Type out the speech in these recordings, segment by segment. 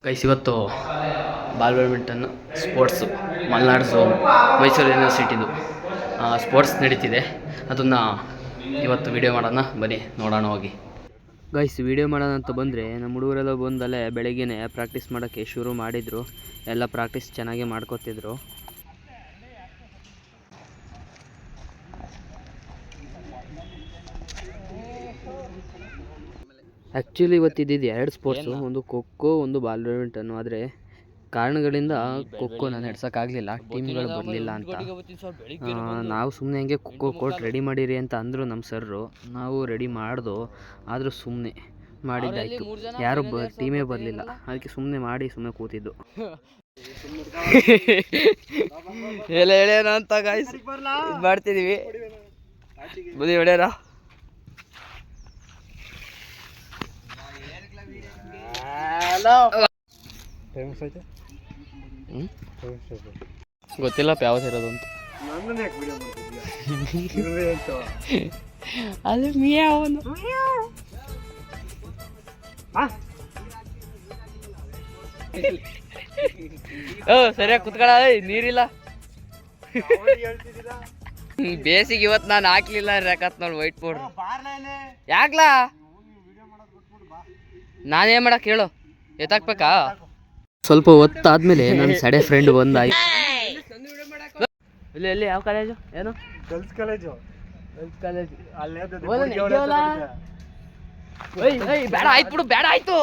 Guys ಇವತ್ತು badminton sports Malnad zone Mysuru ಯೂನಿವರ್ಸಿಟಿದು sports ನಡೀತಿದೆ. ಅದನ್ನು ಇವತ್ತು ವಿಡಿಯೋ ಮಾಡೋಣ, ಬನ್ನಿ ನೋಡೋಣ ಹೋಗಿ. ಗೈಸ್ ವಿಡಿಯೋ ಮಾಡೋಣ ಅಂತ ಬಂದರೆ ನಮ್ಮ ಹುಡುಗರೆಲ್ಲ ಬಂದಲ್ಲೇ ಬೆಳಗ್ಗೆನೇ ಪ್ರಾಕ್ಟೀಸ್ ಮಾಡೋಕ್ಕೆ ಶುರು ಮಾಡಿದರು. ಎಲ್ಲ ಪ್ರಾಕ್ಟೀಸ್ ಚೆನ್ನಾಗಿ ಮಾಡ್ಕೋತಿದ್ರು. ಆ್ಯಕ್ಚುಲಿ ಇವತ್ತಿದ್ದು ಎರಡು ಸ್ಪೋರ್ಟ್ಸು, ಒಂದು ಖೋಖೋ, ಒಂದು ಬ್ಯಾಡ್ಮಿಂಟನ್ನು. ಆದರೆ ಕಾರಣಗಳಿಂದ ಖೋಖೋ ನಾನು ನಡ್ಸೋಕ್ಕಾಗಲಿಲ್ಲ, ಟೀಮ್ಗಳು ಬರಲಿಲ್ಲ ಅಂತ. ನಾವು ಸುಮ್ಮನೆ ಹಂಗೆ ಖೋಖೋ ಕೋರ್ಟ್ ರೆಡಿ ಮಾಡಿರಿ ಅಂತ ಅಂದರು ನಮ್ಮ ಸರ್ರು. ನಾವು ರೆಡಿ ಮಾಡ್ದು, ಆದರೂ ಸುಮ್ಮನೆ ಮಾಡಿದ್ದಾಯಿತು. ಯಾರು ಟೀಮೇ ಬರಲಿಲ್ಲ, ಅದಕ್ಕೆ ಸುಮ್ಮನೆ ಮಾಡಿ ಸುಮ್ಮನೆ ಕೂತಿದ್ದು. ಹೇಳೇನ ಅಂತ ಗಾಯ್ಸ್ ಮಾಡ್ತಿದ್ದೀವಿ, ಬುದ್ಧಿ ಹೊಡ್ಯಾರ. ಗೊತ್ತಿಲ್ಲಪ್ಪ ಯಾವ್ದು ಇರೋದು ಅಂತ. ಅಲ್ಲಿ ಮಿಯಾವನು ಸರಿಯಾಗಿ ಕುತ್ಕೊಳ್ಳ, ನೀರಿಲ್ಲ. ಬೇಸಿಗೆ ಇವತ್ತು ನಾನು ಹಾಕ್ಲಿಲ್ಲ ರೇಖತ್ ನೋಡಿ ವೈಟ್ ಪೌಡ್ರ್. ಯಾಕ್ಲಾ ನಾನೇನು ಮಾಡಕ್ಕೆ ಹೇಳು, ಎತ್ತಾಕ್ಬೇಕಾ? ಸ್ವಲ್ಪ ಹೊತ್ತಾದ್ಮೇಲೆ ನನ್ನ ಸಡೆ ಫ್ರೆಂಡ್ ಬಂದ. ಇಲ್ಲಿ ಎಲ್ಲಿ ಯಾವ ಕಾಲೇಜು? ಏನು ಗರ್ಲ್ಸ್ ಕಾಲೇಜು? ಗರ್ಲ್ಸ್ ಕಾಲೇಜು ಬೇಡ ಆಯ್ತು ಬಿಡು, ಬೇಡ ಆಯ್ತು.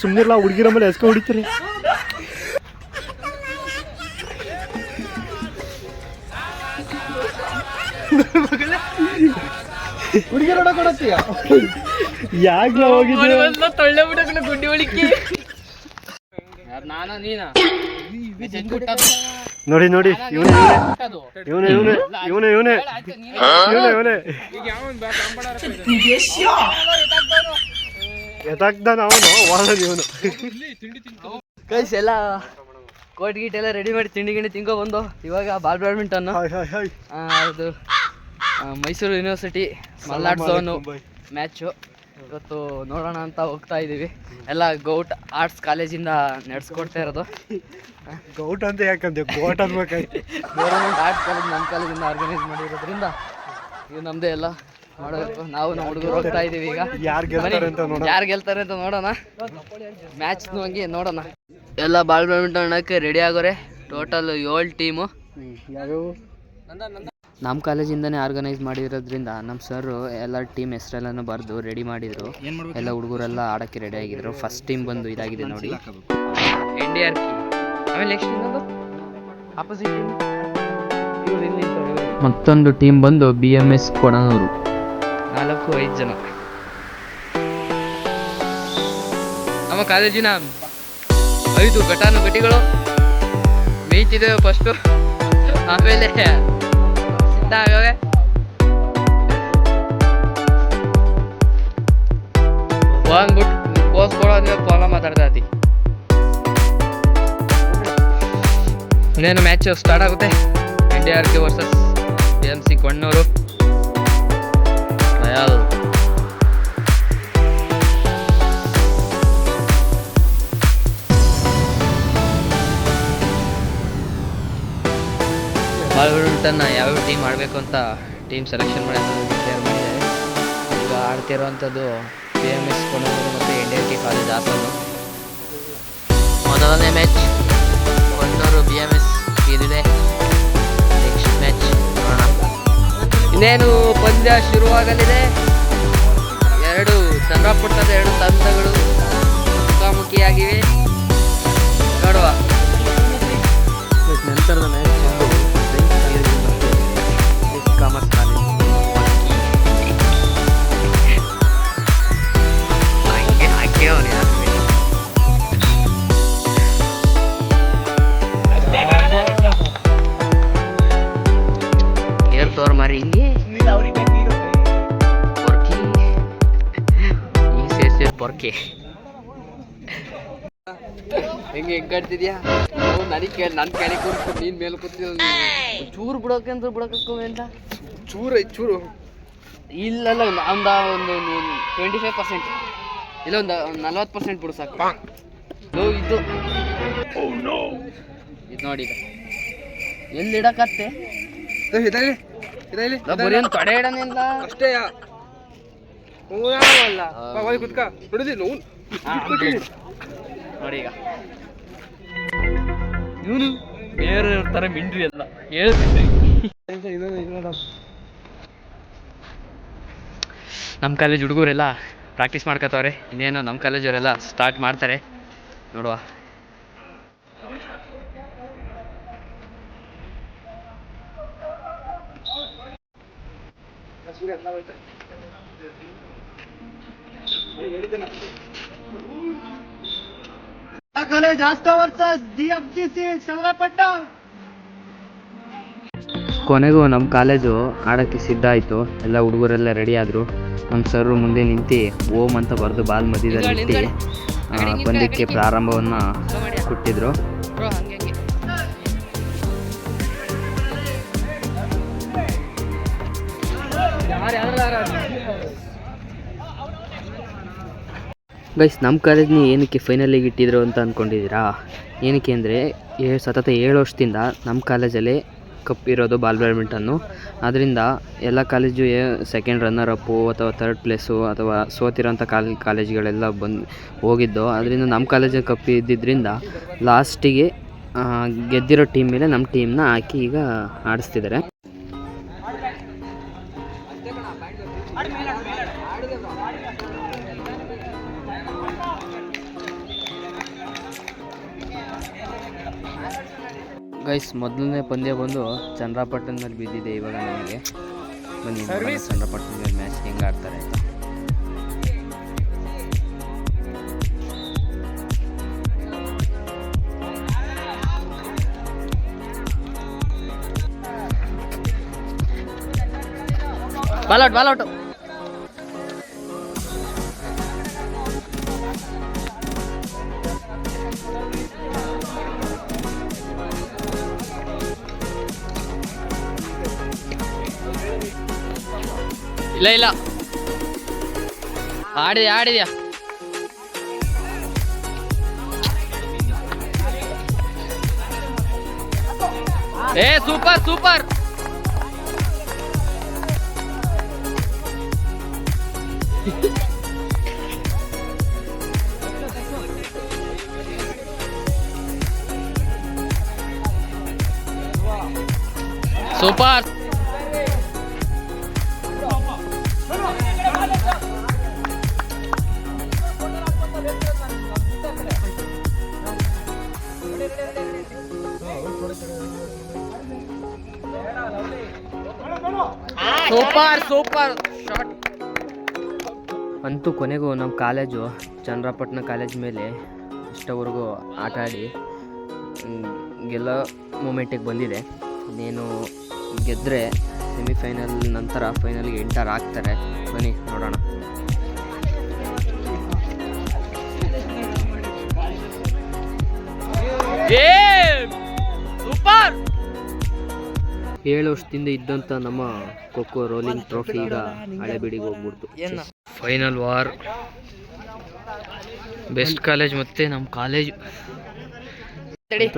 ಸುಮ್ಮನಿರ್ಲ ಹುಡುಗಿರ ಮೇಲೆ ಎಸ್ಕೊ ಹೊಡಿತಾರೆ. ಹುಡುಗಿರ ಕೊಡತ್ತೀಯ ಯಾಗ್ಲ ಹೋಗಿದ್ದೆ ತೊಳ್ಳೆ ಬಿಡಕ್ಕೆ ಗುಡ್ಡಿ ಹೊಳಿಕೆ. ನಾನ ನೀನ ನೋಡಿ ನೋಡಿ, ಇವನೇ ಇವನೇ ಇವನೇ ಇವನೇ ಇವನೇ ಇವನೇ ಇವನೇ ಎತ್ತಾಕ್ದಾನ ಅವನು ವಾರದಿ ಇವನು. ಕೈಸ್ ಎಲ್ಲ ಕೋಟ್ ಗೀಟ್ ಎಲ್ಲ ರೆಡಿ ಮಾಡಿ ತಿಂಡಿ ಗಿಂಡಿ ತಿನ್ಕೊ ಬಂದು ಇವಾಗ ಬ್ಯಾಡ್ಮಿಂಟನ್ ಅದು Mysuru university Malnad zone match ಇವತ್ತು ನೋಡೋಣ ಅಂತ ಹೋಗ್ತಾ ಇದ್ದೀವಿ. ಎಲ್ಲ ಗೌಟ್ ಆರ್ಟ್ಸ್ ಕಾಲೇಜಿಂದ ನಡೆಸ್ಕೊಡ್ತಾ ಇರೋದು. ಗೌಟ್ ಅಂತ ಯಾಕಂತೆ ಗೋಟ್ ಅನ್ಬೇಕಾಯ್ತು. ಗೌರ್ಮೆಂಟ್ ಆರ್ಟ್ಸ್ ಕಾಲೇಜ್ ನಮ್ಮ ಕಾಲೇಜಿಂದ ಆರ್ಗನೈಸ್ ಮಾಡಿರೋದ್ರಿಂದ ಇದು ನಮ್ಮದೇ ಎಲ್ಲ ಮಾಡಬೇಕು. ನಾವು ನಮ್ಮ ಹುಡುಗರು ಹೋಗ್ತಾ ಇದ್ದೀವಿ ಈಗ. ಯಾರು ಗೆಲ್ತಾರೆ ಅಂತ ನೋಡೋಣ. ಮ್ಯಾಚ್ ಹಂಗೆ ನೋಡೋಣ. ಎಲ್ಲ ಬ್ಯಾಡ್ಮಿಂಟನ್ ಆಡೋಕ್ಕೆ ರೆಡಿ ಆಗೋರೆ. Total 7 team. ನಮ್ಮ ಕಾಲೇಜಿಂದನೇ ಆರ್ಗನೈಸ್ ಮಾಡಿರೋದ್ರಿಂದ ನಮ್ಮ ಸರ್ ಎಲ್ಲ ಟೀಮ್ ಹೆಸರೆಲ್ಲನೂ ಬರೆದು ರೆಡಿ ಮಾಡಿದರು. ಎಲ್ಲ ಹುಡುಗರೆಲ್ಲ ಆಡೋಕ್ಕೆ ರೆಡಿ ಆಗಿದ್ರು. ಫಸ್ಟ್ ಟೀಮ್ ಬಂದು ಇದಾಗಿದೆ ನೋಡಿ, NDR. ಆಮೇಲೆ ನೆಕ್ಸ್ಟ್ ಆಪೋಸಿಟ್ ಟೀಮ್ ಮತ್ತೊಂದು ಟೀಮ್ ಬಂದು BMS ಕೊಣನೂರು. 4-5 ಜನ ನಮ್ಮ ಕಾಲೇಜಿನ 5 ಘಟಾನುಘಟಿಗಳು ಮೇಯ್ತಿದ್ದೇವೆ ಫಸ್ಟು. ಆಮೇಲೆ ಸಿದ್ಧ ಆಗವೆ. ಬಂದ್ಬಿಟ್ಟು ಪೋಸ್ ಕೊಡೋದ್ರೆ ಫೋನ ಮಾತಾಡ್ತಾ ಇರ್ತಿ. ಇನ್ನೇನು ಮ್ಯಾಚ್ ಸ್ಟಾರ್ಟ್ ಆಗುತ್ತೆ. NDRK versus BMC Konnur. Trial ಬ್ಯಾಡ್ಮಿಂಟನ್ನ ಯಾವ್ಯಾವ ಟೀಮ್ ಆಡಬೇಕು ಅಂತ ಟೀಮ್ ಸೆಲೆಕ್ಷನ್ ಮಾಡಿ ಕ್ಲಿಯರ್ ಮಾಡಿದ್ದಾರೆ. ಈಗ ಆಡ್ತಿರುವಂಥದ್ದು BMS ಕೊಣ್ಣೂರು ಮತ್ತು NDRK ಕಾಲೇಜ್ ಹಾಸನ್ನು. ಮೊದಲನೇ ಮ್ಯಾಚ್ ಕೊಣ್ಣೂರು BMS ಇದಿದೆ. ನೆಕ್ಸ್ಟ್ ಮ್ಯಾಚ್ ನೋಡೋಣ. ಇನ್ನೇನು ಪಂದ್ಯ ಶುರುವಾಗಲಿದೆ. 2 ಚಂದ್ರಪಟ್ಟಣದ 2 ತಂಡಗಳು ಮುಖಾಮುಖಿಯಾಗಿವೆ. ನೋಡುವ ನಂತರದ ಮ್ಯಾಚ್ ಕಾಮರ್ಸ್ ಕಾಲೇಜ್. ಏರ್ ತೋರ್ ಮಾರಿ ಹಿಂಗೆ ಪೊರ್ಕೆ ಹೆಂಗೆ ಆಡ್ತಿದ್ಯಾ ನನಗೆ ಕೇಳಿ ನನ್ನ ಕೆಳಗೆ ಕೂರ್ಸ್ಬಿಟ್ಟು ನೀನು ಮೇಲೆ ಕೂತಿಲ್ಲ ಚೂರು ಬಿಡೋಕೆ ಅಂತ ಬಿಡೋಕೆ ಅಂತ ಚೂರು ಇಲ್ಲಲ್ಲ ಒಂದು 25% ಇಲ್ಲ ಒಂದು 40% ಬಿಡು ಸಾಕು ಇದು ನೋಡಿ ಈಗ ಎಲ್ಲಿ ಇಡಕತ್ತೆ ಬರೀ ಒಂದು ತೊಡೆ ಇಡೋನಿಲ್ಲ ಅಷ್ಟೇ ಕುತ್ಕ ನೋಡಿ ಈಗ ಇವನು ಬೇರೆ ಥರ ಮಿಂಡ್ರಿ ಅಲ್ಲ ನಮ್ಮ ಕಾಲೇಜ್ ಹುಡುಗರೆಲ್ಲ ಪ್ರಾಕ್ಟೀಸ್ ಮಾಡ್ಕೋತವ್ರೆ ಇನ್ನೇನು ನಮ್ಮ ಕಾಲೇಜವರೆಲ್ಲ ಸ್ಟಾರ್ಟ್ ಮಾಡ್ತಾರೆ ನೋಡುವ ಕೊನೆಗೂ ನಮ್ಮ ಕಾಲೇಜು ಆಡೋಕ್ಕೆ ಸಿದ್ಧ ಆಯಿತು ಎಲ್ಲ ಹುಡುಗರೆಲ್ಲ ರೆಡಿ ಆದರು ನಮ್ಮ ಸರ್ ಮುಂದೆ ನಿಂತು ಓಂ ಅಂತ ಬರೆದು ಬಾಲ್ ಮಧ್ಯದಲ್ಲಿ ಇಟ್ಟು ಪಂದ್ಯಕ್ಕೆ ಪ್ರಾರಂಭವನ್ನು ಕೊಟ್ಟಿದ್ರು ಗೈಸ್ ನಮ್ಮ ಕಾಲೇಜ್ನ ಏನಕ್ಕೆ ಫೈನಲಿಗೆ ಇಟ್ಟಿದ್ರು ಅಂತ ಅಂದ್ಕೊಂಡಿದ್ದೀರಾ ಏನಕ್ಕೆ ಅಂದರೆ ಸತತ 7 ವರ್ಷದಿಂದ ನಮ್ಮ ಕಾಲೇಜಲ್ಲಿ ಕಪ್ ಇರೋದು ಬ್ಯಾಡ್ಮಿಂಟನ್ನು ಅದರಿಂದ ಎಲ್ಲ ಕಾಲೇಜು ಸೆಕೆಂಡ್ ರನ್ನರ್ ಅಪ್ಪು ಅಥವಾ 3rd ಪ್ಲೇಸು ಅಥವಾ ಸೋತಿರೋಂಥ ಕಾಲೇಜ್ಗಳೆಲ್ಲ ಹೋಗಿದ್ದು ಅದರಿಂದ ನಮ್ಮ ಕಾಲೇಜಲ್ಲಿ ಕಪ್ ಇದ್ದಿದ್ದರಿಂದ ಲಾಸ್ಟಿಗೆ ಗೆದ್ದಿರೋ ಟೀಮ್ ಮೇಲೆ ನಮ್ಮ ಟೀಮ್ನ ಹಾಕಿ ಈಗ ಆಡಿಸ್ತಿದ್ದಾರೆ ಗೈಸ್ ಮೊದಲನೇ ಪಂದ್ಯ ಬಂದು ಚನ್ನರಾಪಟ್ಟಣ ಮೇಲೆ ಬಿದ್ದಿದೆ ಇವಾಗ ನಮಗೆ ಬನ್ನಿ ಚನ್ನರಾಪಟ್ಟಣ ಮೇಲೆ ಮ್ಯಾಚ್ ಹೆಂಗೆ ಆಡ್ತಾರೆ ಅಂತ ಬಾಲ್ ಔಟ್ ಇಲ್ಲ ಆಡಿದ್ಯಾ ಸೂಪರ್ ಸೂಪರ್ ಸೂಪರ್ ಶಾಟ್ ಅಂತೂ ಕೊನೆಗೂ ನಮ್ಮ ಕಾಲೇಜು ಚನ್ನರಾಪಟ್ಟಣ ಕಾಲೇಜ್ ಮೇಲೆ ಇಷ್ಟವರೆಗೂ ಆಟ ಆಡಿ ಗೆಲ್ಲೋ ಮೂಮೆಂಟಿಗೆ ಬಂದಿದೆ ಇನ್ನೇನು ಗೆದ್ದರೆ ಸೆಮಿಫೈನಲ್ ನಂತರ ಫೈನಲ್ಗೆ ಎಂಟರ್ ಆಗ್ತಾರೆ ಬನ್ನಿ ನೋಡೋಣ ಸೂಪರ್ 7 ವರ್ಷದಿಂದ ಇದ್ದಂಥ ನಮ್ಮ ಖೋಖೋ ರೋಲಿಂಗ್ ಟ್ರೋಫಿ ಈಗ ಹಳೆಬೀಡಿಗೆ ಹೋಗ್ಬಿಡ್ತು ಫೈನಲ್ ವಾರ್ ಬೆಸ್ಟ್ ಕಾಲೇಜ್ ಮತ್ತು ನಮ್ಮ ಕಾಲೇಜು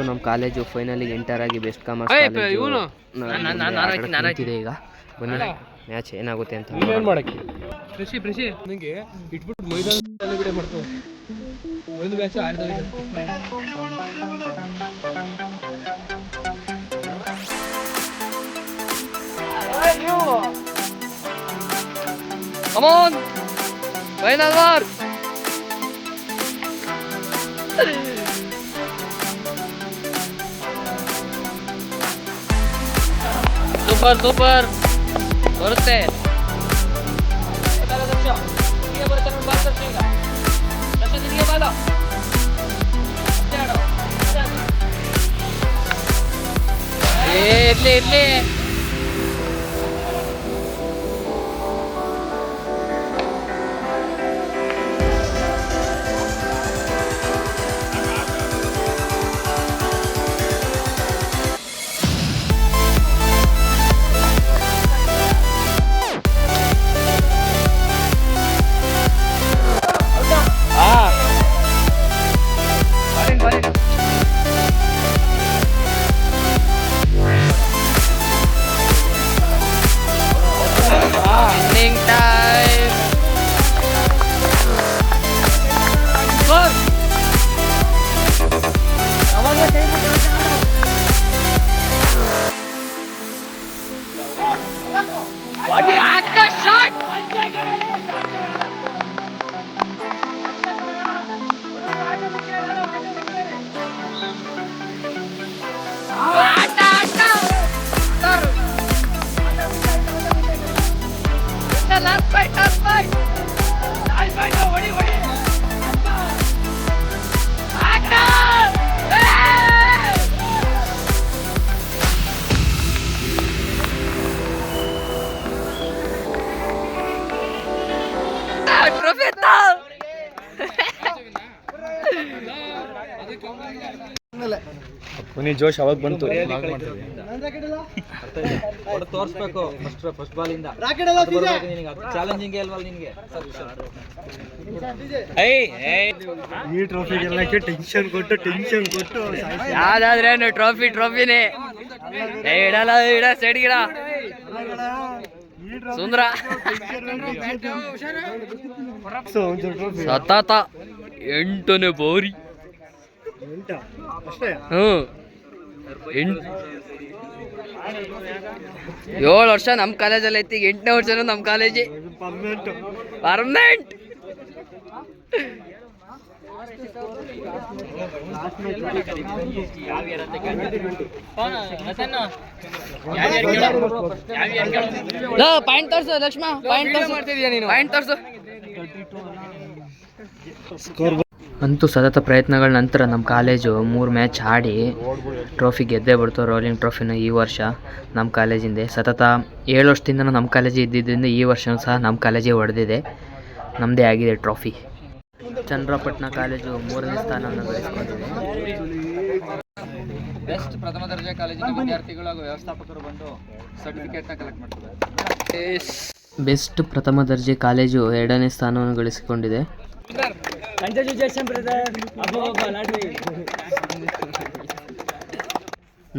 ನಮ್ಮ ಕಾಲೇಜು ಫೈನಲಿಗೆ ಎಂಟರ್ ಆಗಿ ಬೆಸ್ಟ್ ಕಾಮರ್ಸ್ ಕಾಲೇಜು ಈಗ ಬನ್ನಿ ಮ್ಯಾಚ್ ಏನಾಗುತ್ತೆ ಅಂತ Come on! Final war! Super! ಬರುತ್ತೆ ಇರ್ಲಿ ಕೊನೆ ಜೋಶ್ ಅವಾಗ ಬಂತು. ತೋರಿಸ್ಬೇಕು ಫಸ್ಟ್ ಬಾಲಿಂದ ಚಾಲೆಂಜಿಂಗ್ ಅಲ್ವಾ ನಿನ್ಗೆ. ಈ ಟ್ರೋಫಿಗೆಲ್ಲ ಟೆನ್ಷನ್ ಕೊಟ್ಟು ಯಾವ್ದಾದ್ರೇನು ಟ್ರೋಫಿನೇ ಇಡಲ್ಲ ಇಡ ಸೈಡ್ ಗಿಡ ಸುಂದ್ರ ಸತತ 8ನೇ ಬಾರಿ. ಹ್ಞೂ 7 ವರ್ಷ ನಮ್ಮ ಕಾಲೇಜಲ್ಲಿ ಐತಿ, 8ನೇ ವರ್ಷನೂ ನಮ್ಮ ಕಾಲೇಜಿ ಪರ್ಮನೆಂಟ್. ಪಾಯಿಂಟ್ ತೋರ್ಸು ಲಕ್ಷ್ಮ, ಪಾಯಿಂಟ್ ತೋರ್ಸು. ಅಂತೂ ಸತತ ಪ್ರಯತ್ನಗಳ ನಂತರ ನಮ್ಮ ಕಾಲೇಜು 3 ಮ್ಯಾಚ್ ಆಡಿ ಟ್ರೋಫಿ ಗೆದ್ದೇ ಬಿಡ್ತು. ರೋಲಿಂಗ್ ಟ್ರೋಫಿನ ಈ ವರ್ಷ ನಮ್ಮ ಕಾಲೇಜಿಂದ ಸತತ 7 ವರ್ಷದಿಂದ ನಮ್ಮ ಕಾಲೇಜ್ ಇದ್ದಿದ್ದರಿಂದ ಈ ವರ್ಷವೂ ಸಹ ನಮ್ಮ ಕಾಲೇಜೇ ಹೊಡೆದಿದೆ, ನಮ್ಮದೇ ಆಗಿದೆ ಟ್ರೋಫಿ. ಚನ್ನರಾಯಪಟ್ಟಣ ಕಾಲೇಜು 3ನೇ ಸ್ಥಾನವನ್ನು ಗಳಿಸಿಕೊಂಡಿದೆ. ಬೆಸ್ಟ್ ಪ್ರಥಮ ದರ್ಜೆ ಕಾಲೇಜಿನ ವಿದ್ಯಾರ್ಥಿಗಳು ಹಾಗೂ ವ್ಯವಸ್ಥಾಪಕರು ಬಂದು ಸರ್ಟಿಫಿಕೇಟ್ನ ಕಲೆಕ್ಟ್ ಮಾಡ್ತಾರೆ. ಬೆಸ್ಟ್ ಪ್ರಥಮ ದರ್ಜೆ ಕಾಲೇಜು 2ನೇ ಸ್ಥಾನವನ್ನು ಗಳಿಸಿಕೊಂಡಿದೆ.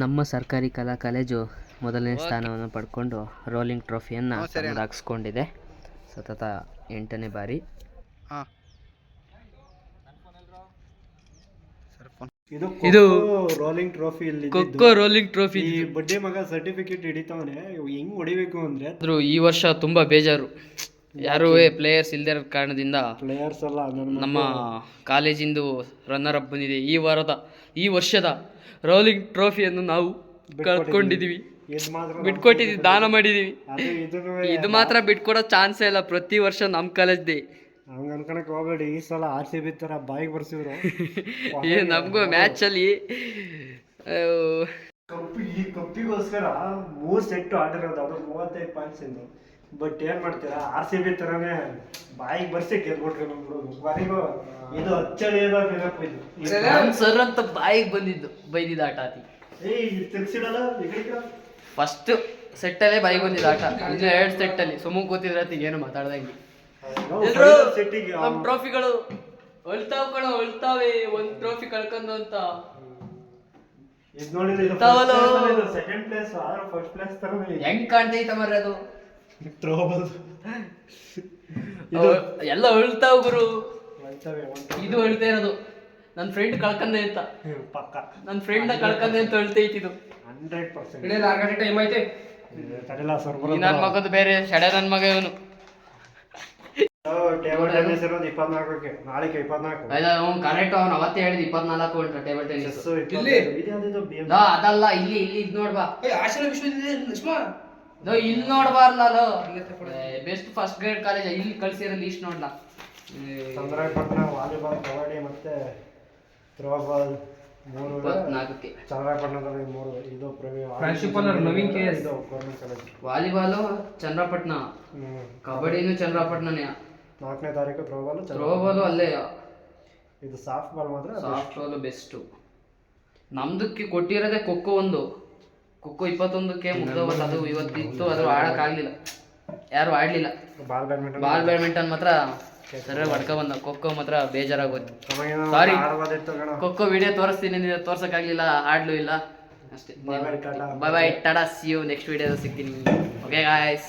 ನಮ್ಮ ಸರ್ಕಾರಿ ಕಲಾ ಕಾಲೇಜು 1ನೇ ಸ್ಥಾನವನ್ನು ಪಡ್ಕೊಂಡು ರೋಲಿಂಗ್ ಟ್ರೋಫಿಯನ್ನು ಹಾಕಿಸ್ಕೊಂಡಿದೆ ಸತತ 8ನೇ ಬಾರಿ. ಇದು rolling trophy, kho kho rolling trophy. ಈ ಬಡ್ಡಿ ಮಗ ಸರ್ಟಿಫಿಕೇಟ್ ಹಿಡಿತಾವನೆ, ಹೆಂಗ್ ಹೊಡಿಬೇಕು ಅಂದ್ರೆ ಈ ವರ್ಷ ತುಂಬಾ ಬೇಜಾರು. ಯಾರೂ ಪ್ಲೇಯರ್ಸ್ ಇಲ್ದೇ ಇರೋ ಕಾರಣದಿಂದ ಪ್ಲೇಯರ್ಸ್ ಎಲ್ಲ ನಮ್ಮ ಕಾಲೇಜಿಂದು ರನ್ನರ್ ಅಪ್ ಬಂದಿದೆ. ಈ ವರ್ಷದ ರೋಲಿಂಗ್ ಟ್ರೋಫಿಯನ್ನು ನಾವು ಕಳ್ಕೊಂಡಿದೀವಿ, ಬಿಟ್ಕೊಟ್ಟಿದ್ದೀವಿ, ದಾನ ಮಾಡಿದೀವಿ. ಇದು ಮಾತ್ರ ಬಿಟ್ಕೊಡೋ ಚಾನ್ಸೇ ಇಲ್ಲ. ಪ್ರತಿ ವರ್ಷ ನಮ್ಮ ಕಾಲೇಜ್ದೇ. ಹಂಗ ಅನ್ಕೊಳಕ್ ಹೋಗ್ಬೇಡಿ, ಈ ಸಲ RCB ತರ ಬಾಯಿಗೆ ಬರ್ಸಿದ್ರು. ನಮಗೂ ಮ್ಯಾಚಲ್ಲಿ ಈ ಕಪ್ಪಿಗೋಸ್ಕರ 3 ಸೆಟ್ ಆಡಿರೋದು, ಅದು 35 ಪಾಯಿಂಟ್ಸ್ ಇಂದು. ಬಟ್ ಏನ್ ಮಾಡ್ತೀರಾ, RCB ತರಾನೇ ಬಾಯಿಗೆ ಬರ್ಸಿ ಗೆದ್ಬಿಟ್ರು ನಮ್ಗಳು. ವರೆಗೂ ಇದು ಅಚ್ಚಳಿಯದ ನೆನಪು ಇದು. ಸರ್ ಅಂತ ಬಾಯಿಗೆ ಬೈದಿದ್ದ ಆಟ ಆತಿ. ತಿರ್ಸಿಡಲ್ಲ ಫಸ್ಟ್ ಸೆಟ್ಟಲ್ಲೇ ಬಾಯಿಗೆ ಬಂದಿದ್ದ ಆಟ. ಇನ್ನು 2 ಸೆಟ್ಟಲ್ಲಿ ಸುಮ್ಮನೆ ಕೂತಿದ್ರೆ ಏನು ಮಾತಾಡ್ದಂಗೆ. ನಮ್ ಟ್ರೋಫಿಗಳು ಅಳ್ತಾವೆ, 1 ಟ್ರೋಫಿ ಕಳ್ಕೊಂಡು ಅಂತ. ಹೆಂಗ್ ಕಾಣ್ತೈತ ಮರ್ರಿ ಅದು. ಎಲ್ಲ ಅಳ್ತಾವ ಗುರು. ಇದು ಅಳ್ತಾ ಇರೋದು ನನ್ನ ಫ್ರೆಂಡ್ ಕಳ್ಕಂದೆ ಅಂತ, ನನ್ನ ಫ್ರೆಂಡ್ ಕಳ್ಕಂದೆ ಅಂತ ಅಳ್ತೈತಿ ಇದು. 100% ಟೈಮ್ ಐತೆ. ನನ್ನ ಮಗದು ಬೇರೆ ಶಡೆ, ನನ್ನ ಮಗ ಇವನು. ಟೇಬಲ್ ಟೆನ್ನಿಸ್ ಇರೋದು 24ಕ್ಕೆ, ನಾಳೆಗೆ 24. ಕರೆಕ್ಟ್. ಅವ್ನು ಅವತ್ತೇ ಹೇಳಿದ್ 24 ಅಂತ ಟೇಬಲ್ ಟೆನ್ನಿಸ್. ಅದಲ್ಲ, ಇಲ್ಲಿ ಇದ್ ನೋಡ್ಬಾ, ಇಲ್ಲಿ ನೋಡ್ಬಾರ್ಲ. ಬೆಸ್ಟ್ ಫಸ್ಟ್ ಗ್ರೇಡ್ ಕಾಲೇಜ್ ಇಲ್ಲಿ ಕಳ್ಸಿರೋ ಲೀಸ್ಟ್ ನೋಡ್ಲಾ. ಚನ್ನರಾಯಪಟ್ಟಣ ವಾಲಿಬಾಲ್, ಕಬಡ್ಡಿ ಮತ್ತೆ ಥ್ರೋಬಾಲ್ 24ಕ್ಕೆ. ಚನ್ನರಾಯಪಟ್ಟಣದಲ್ಲಿ 3. ಇದು ಗೌರ್ಮೆಂಟ್ ಕಾಲೇಜ್. ವಾಲಿಬಾಲು ಚನ್ನರಾಯಪಟ್ಟಣ, ಕಬಡ್ಡಿನೂ ಚನ್ನರಾಯಪಟ್ಟಣನೇ. 4ನೇ ತಾರೀಕು ಥ್ರೋಬಾಲು ಅಲ್ಲೇ. ಇದು ಸಾಫ್ಟ್ ಬಾಲ್ ಮಾತ್ರ, ಸಾಫ್ಟ್ ಬಾಲ್ ಬೆಸ್ಟ್. ನಮ್ದಕ್ಕೆ ಕೊಟ್ಟಿರೋದೇ ಖೋಖೋ 21ಕ್ಕೆ ಮುಗ್ದೋಗುತ್ತೆ. ಅದು ಇವತ್ತಿತ್ತು, ಅದು ಆಡಕ್ಕಾಗ್ಲಿಲ್ಲ, ಯಾರು ಆಡ್ಲಿಲ್ಲ. ಬಾಲ್ ಬ್ಯಾಡ್ಮಿಂಟನ್ ಮಾತ್ರ ಸರಿಯಾಗಿ ಹೊಡ್ಕ ಬಂದ. ಖೋಖೋ ಮಾತ್ರ ಬೇಜಾರಾಗೋಯ್ತು. ಸಾರಿ, ಖೋಖೋ ವಿಡಿಯೋ ತೋರಿಸ್ತೀನಿ, ತೋರ್ಸಕ್ಕಾಗ್ಲಿಲ್ಲ, ಆಡ್ಲೂ ಇಲ್ಲ ಅಷ್ಟೇ. ಬಾಯ್ ಬಾಯ್, ಟಾಟಾ, ಸಿ ಯು. ನೆಕ್ಸ್ಟ್ ವಿಡಿಯೋ ಸಿಗ್ತೀನಿ. Okay guys.